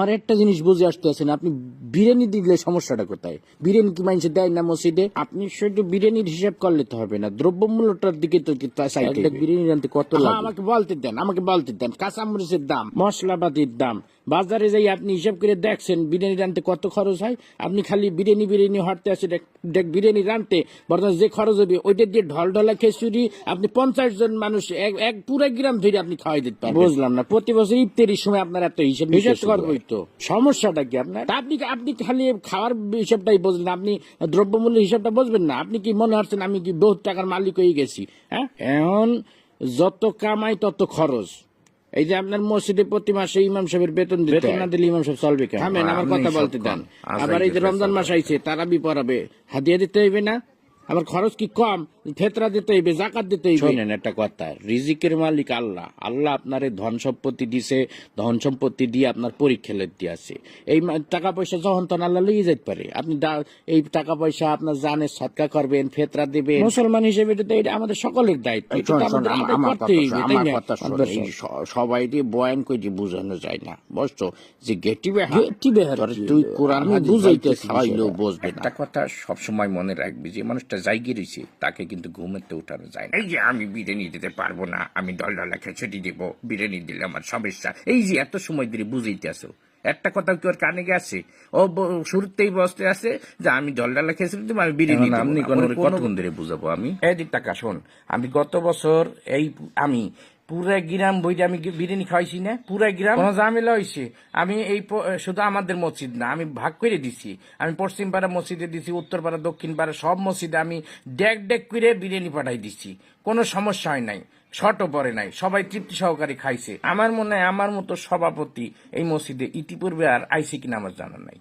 আমার একটা জিনিস বুঝে আসতে আছেন, আপনি বিরিয়ানি দিলে সমস্যাটা কোথায়? বিরিয়ানি কি মানুষ দেয় না মসজিদে? আপনি শুধু বিরিয়ানির হিসাব করলে তো হবে না, দ্রব্যমূল্যটার দিকে তো চাইতে হবে। বিরিয়ানি রানতে কত লাগে? আমাকে বলতে দেন কাঁচামরিচের দাম, মশলাপাতির দাম, বাজারে যাই আপনি হিসাব করে দেখছেন বিরিয়ানি রানতে কত খরচ হয়। আপনি খালি বিরিয়ানি হাঁটতে আসে বিরিয়ানি রানতে বর্তমানে যে খরচ হবে ওইটা দিয়ে ঢলঢলা খিচুড়ি আপনি 50 জন মানুষ এক পুরো গ্রাম ধরে আপনি খাওয়াই দিতে পারবেন। বুঝলাম না, প্রতি বছর ইফতারির সময় আপনার এত হিসাব করবোই তো, সমস্যাটা কি আপনার? আপনি খালি খাওয়ার হিসাবটাই বুঝলেন, আপনি দ্রব্যমূল্য হিসাবটা বুঝবেন না। আপনি কি মনে হচ্ছেন আমি কি বহুত টাকার মালিক হয়ে গেছি? হ্যাঁ, এখন যত কামাই তত খরচ। এই যে আপনার মসজিদে প্রতি মাসে ইমাম সাহেবের বেতন না দিলে ইমাম সাহেব চলবে কেন? থামেন, আমার কথা বলতে দেন। আবার এই যে রমজান মাস আইছে, তারাবি পড়াবে, হাদিয়া দিতে হইবে না? আমার খরচ কি কম? ফেতরা দিতে হইবে, জাকাত দিতে হইবে। শোনেন একটা কথা, রিজিকের মালিক আল্লাহ। আল্লাহ আপনার ধন সম্পত্তি দিছে, ধন সম্পত্তি দিয়ে আপনার পরীক্ষা লেতে আছে। এই টাকা পয়সা যখন তখন আল্লাহ লইয়ে যেতে পারে। আপনি এই টাকা পয়সা আপনার জানে সৎকা করবেন, ফেতরা দিবেন। মুসলমান হিসেবে এটা আমাদের সকলের দায়িত্ব। সবাই দিয়ে বয়ান করে বুঝানো যায় না, বুঝছো? যে গেটি বেহার তুই কোরআন বুঝাইতে খাওয়াইলেও বুঝবে না। একটা কথা সবসময় মনে রাখবি, যে মানুষটা জায়গা রয়েছে তাকে কিন্তু ঘুমেতে উঠানো যায় না। এই যে আমি বিরিয়ানি দিতে পারবো না, আমি ডলডলা খিচুড়ি দেবো, বিরিয়ানি দিলে আমার সমস্যা, এই যে এত সময় ধরে বুঝাইতে আসো, একটা কথা কি ওর কানে গেছে? ও শুরুতেই বসতে আছে যে আমি ডলডলা খিচুড়ি দেবো, আমি বিরিয়ানি দেবো। আপনি কতক্ষণ ধরে বুঝাবো আমি? এই টাকা শোন, আমি গত বছর আমি পুরা গ্রাম বইটা আমি বিরিয়ানি খাওয়াইছি না, পুরা গ্রাম কোনো ঝামেলা হয়েছে। আমি শুধু আমাদের মসজিদ না, আমি ভাগ করে দিছি। আমি পশ্চিম পাড়া মসজিদে দিছি, উত্তর পাড়া, দক্ষিণ পাড়া সব মসজিদে আমি ডেক করে বিরিয়ানি পাঠাই দিছি। কোনো সমস্যা হয় নাই, শর্টও পরে নাই, সবাই তৃপ্তি সহকারে খাইছে। আমার মনে হয় আমার মতো সভাপতি এই মসজিদে ইতিপূর্বে আর আইসি কিনা আমার জানা নাই।